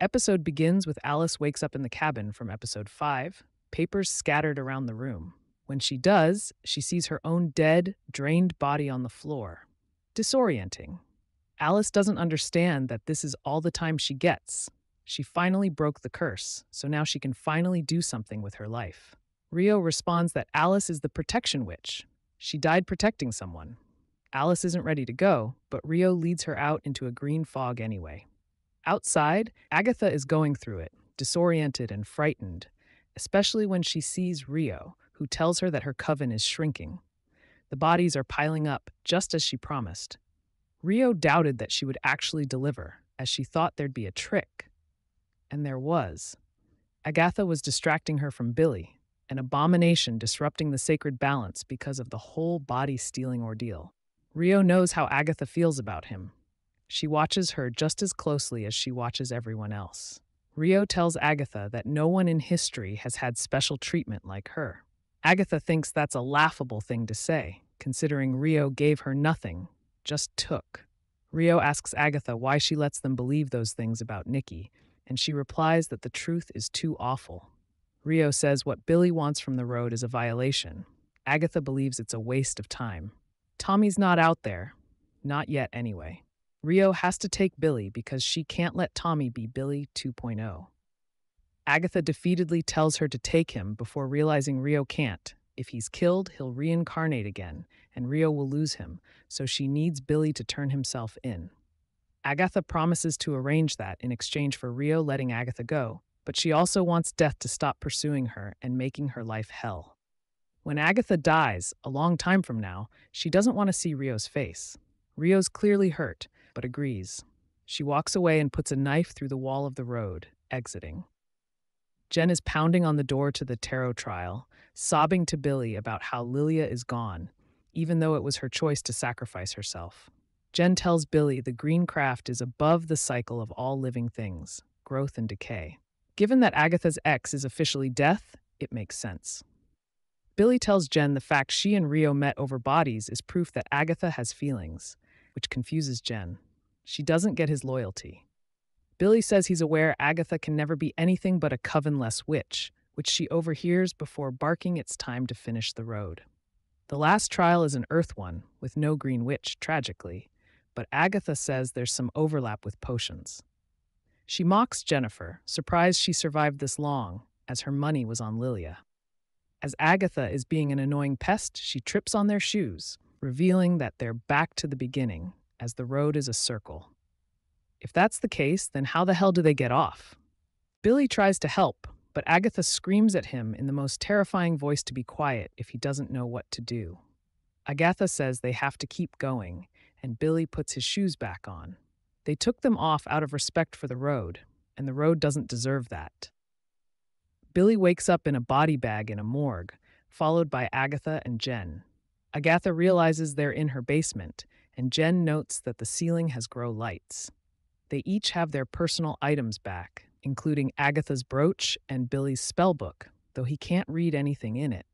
Episode begins with Alice wakes up in the cabin from episode 5, papers scattered around the room. When she does, she sees her own dead, drained body on the floor. Disorienting. Alice doesn't understand that this is all the time she gets. She finally broke the curse, so now she can finally do something with her life. Rio responds that Alice is the protection witch. She died protecting someone. Alice isn't ready to go, but Rio leads her out into a green fog anyway. Outside, Agatha is going through it, disoriented and frightened, especially when she sees Rio, who tells her that her coven is shrinking. The bodies are piling up, just as she promised. Rio doubted that she would actually deliver, as she thought there'd be a trick. And there was. Agatha was distracting her from Billy, an abomination disrupting the sacred balance because of the whole body-stealing ordeal. Rio knows how Agatha feels about him. She watches her just as closely as she watches everyone else. Rio tells Agatha that no one in history has had special treatment like her. Agatha thinks that's a laughable thing to say, considering Rio gave her nothing, just took. Rio asks Agatha why she lets them believe those things about Nikki, and she replies that the truth is too awful. Rio says what Billy wants from the road is a violation. Agatha believes it's a waste of time. Tommy's not out there. Not yet, anyway. Rio has to take Billy because she can't let Tommy be Billy 2.0. Agatha defeatedly tells her to take him before realizing Rio can't. If he's killed, he'll reincarnate again, and Rio will lose him, so she needs Billy to turn himself in. Agatha promises to arrange that in exchange for Rio letting Agatha go, but she also wants death to stop pursuing her and making her life hell. When Agatha dies, a long time from now, she doesn't want to see Rio's face. Rio's clearly hurt, but agrees. She walks away and puts a knife through the wall of the road, exiting. Jen is pounding on the door to the tarot trial, sobbing to Billy about how Lilia is gone, even though it was her choice to sacrifice herself. Jen tells Billy the green craft is above the cycle of all living things, growth and decay. Given that Agatha's ex is officially death, it makes sense. Billy tells Jen the fact she and Rio met over bodies is proof that Agatha has feelings, which confuses Jen. She doesn't get his loyalty. Billy says he's aware Agatha can never be anything but a coven-less witch, which she overhears before barking it's time to finish the road. The last trial is an earth one, with no green witch, tragically, but Agatha says there's some overlap with potions. She mocks Jennifer, surprised she survived this long, as her money was on Lilia. As Agatha is being an annoying pest, she trips on their shoes, revealing that they're back to the beginning, as the road is a circle. If that's the case, then how the hell do they get off? Billy tries to help, but Agatha screams at him in the most terrifying voice to be quiet if he doesn't know what to do. Agatha says they have to keep going, and Billy puts his shoes back on. They took them off out of respect for the road, and the road doesn't deserve that. Billy wakes up in a body bag in a morgue, followed by Agatha and Jen. Agatha realizes they're in her basement, and Jen notes that the ceiling has grow lights. They each have their personal items back, including Agatha's brooch and Billy's spellbook, though he can't read anything in it.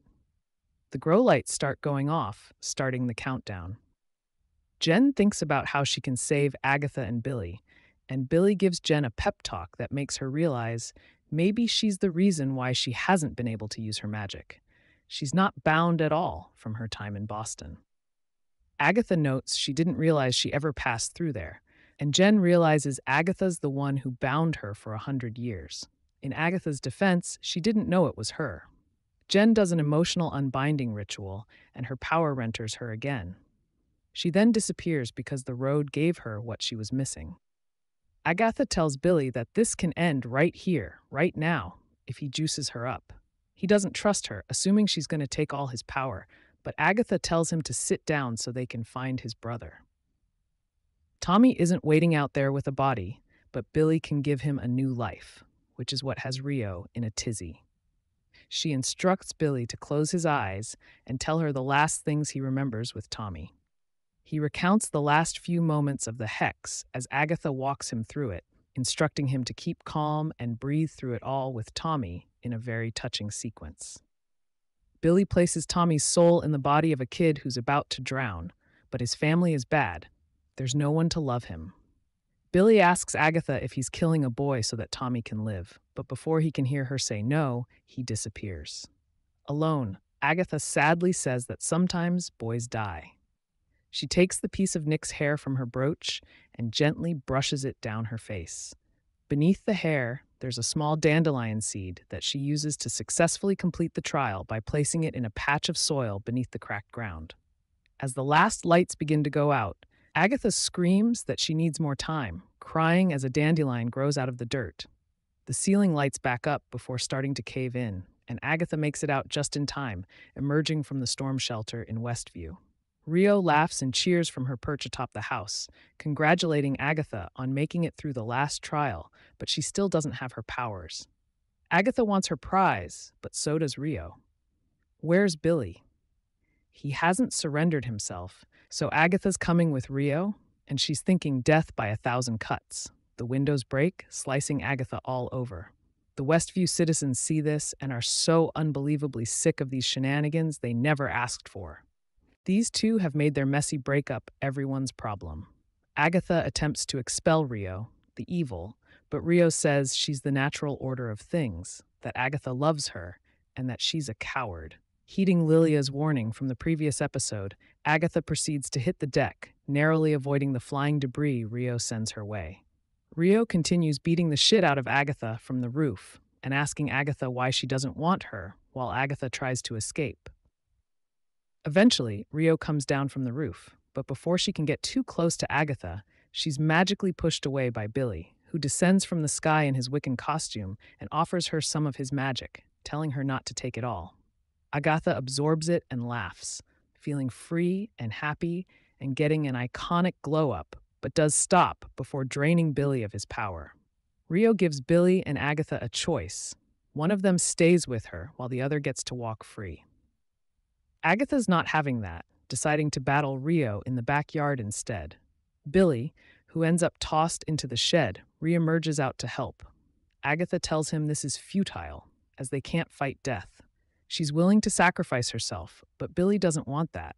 The grow lights start going off, starting the countdown. Jen thinks about how she can save Agatha and Billy, and Billy gives Jen a pep talk that makes her realize maybe she's the reason why she hasn't been able to use her magic. She's not bound at all from her time in Boston. Agatha notes she didn't realize she ever passed through there, and Jen realizes Agatha's the one who bound her for 100 years. In Agatha's defense, she didn't know it was her. Jen does an emotional unbinding ritual, and her power enters her again. She then disappears because the road gave her what she was missing. Agatha tells Billy that this can end right here, right now, if he juices her up. He doesn't trust her, assuming she's going to take all his power, but Agatha tells him to sit down so they can find his brother. Tommy isn't waiting out there with a body, but Billy can give him a new life, which is what has Rio in a tizzy. She instructs Billy to close his eyes and tell her the last things he remembers with Tommy. He recounts the last few moments of the hex as Agatha walks him through it, instructing him to keep calm and breathe through it all with Tommy in a very touching sequence. Billy places Tommy's soul in the body of a kid who's about to drown, but his family is bad. There's no one to love him. Billy asks Agatha if he's killing a boy so that Tommy can live, but before he can hear her say no, he disappears. Alone, Agatha sadly says that sometimes boys die. She takes the piece of Nick's hair from her brooch and gently brushes it down her face. Beneath the hair, there's a small dandelion seed that she uses to successfully complete the trial by placing it in a patch of soil beneath the cracked ground. As the last lights begin to go out, Agatha screams that she needs more time, crying as a dandelion grows out of the dirt. The ceiling lights back up before starting to cave in, and Agatha makes it out just in time, emerging from the storm shelter in Westview. Rio laughs and cheers from her perch atop the house, congratulating Agatha on making it through the last trial, but she still doesn't have her powers. Agatha wants her prize, but so does Rio. Where's Billy? He hasn't surrendered himself, so Agatha's coming with Rio, and she's thinking death by 1,000 cuts. The windows break, slicing Agatha all over. The Westview citizens see this and are so unbelievably sick of these shenanigans they never asked for. These two have made their messy breakup everyone's problem. Agatha attempts to expel Rio, the evil, but Rio says she's the natural order of things, that Agatha loves her, and that she's a coward. Heeding Lilia's warning from the previous episode, Agatha proceeds to hit the deck, narrowly avoiding the flying debris Rio sends her way. Rio continues beating the shit out of Agatha from the roof and asking Agatha why she doesn't want her, while Agatha tries to escape. Eventually, Rio comes down from the roof, but before she can get too close to Agatha, she's magically pushed away by Billy, who descends from the sky in his Wiccan costume and offers her some of his magic, telling her not to take it all. Agatha absorbs it and laughs, feeling free and happy and getting an iconic glow-up, but does stop before draining Billy of his power. Rio gives Billy and Agatha a choice. One of them stays with her while the other gets to walk free. Agatha's not having that, deciding to battle Rio in the backyard instead. Billy, who ends up tossed into the shed, reemerges out to help. Agatha tells him this is futile, as they can't fight death. She's willing to sacrifice herself, but Billy doesn't want that.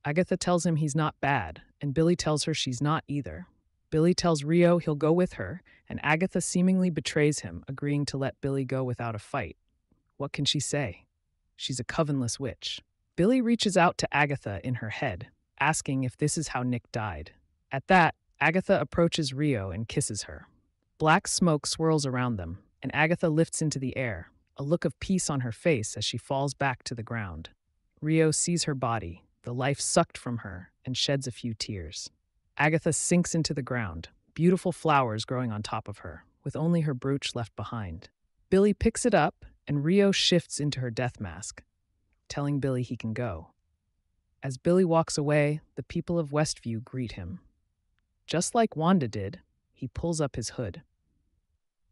Agatha tells him he's not bad, and Billy tells her she's not either. Billy tells Rio he'll go with her, and Agatha seemingly betrays him, agreeing to let Billy go without a fight. What can she say? She's a covenless witch. Billy reaches out to Agatha in her head, asking if this is how Nick died. At that, Agatha approaches Rio and kisses her. Black smoke swirls around them, and Agatha lifts into the air, a look of peace on her face as she falls back to the ground. Rio sees her body, the life sucked from her, and sheds a few tears. Agatha sinks into the ground, beautiful flowers growing on top of her, with only her brooch left behind. Billy picks it up, and Rio shifts into her death mask, telling Billy he can go. As Billy walks away, the people of Westview greet him. Just like Wanda did, he pulls up his hood.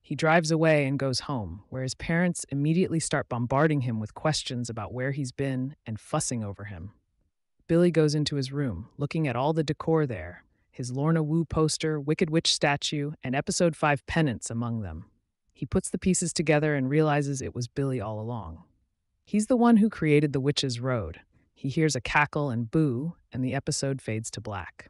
He drives away and goes home, where his parents immediately start bombarding him with questions about where he's been and fussing over him. Billy goes into his room, looking at all the decor there, his Lorna Wu poster, Wicked Witch statue, and Episode 5 penance among them. He puts the pieces together and realizes it was Billy all along. He's the one who created the Witch's Road. He hears a cackle and boo, and the episode fades to black.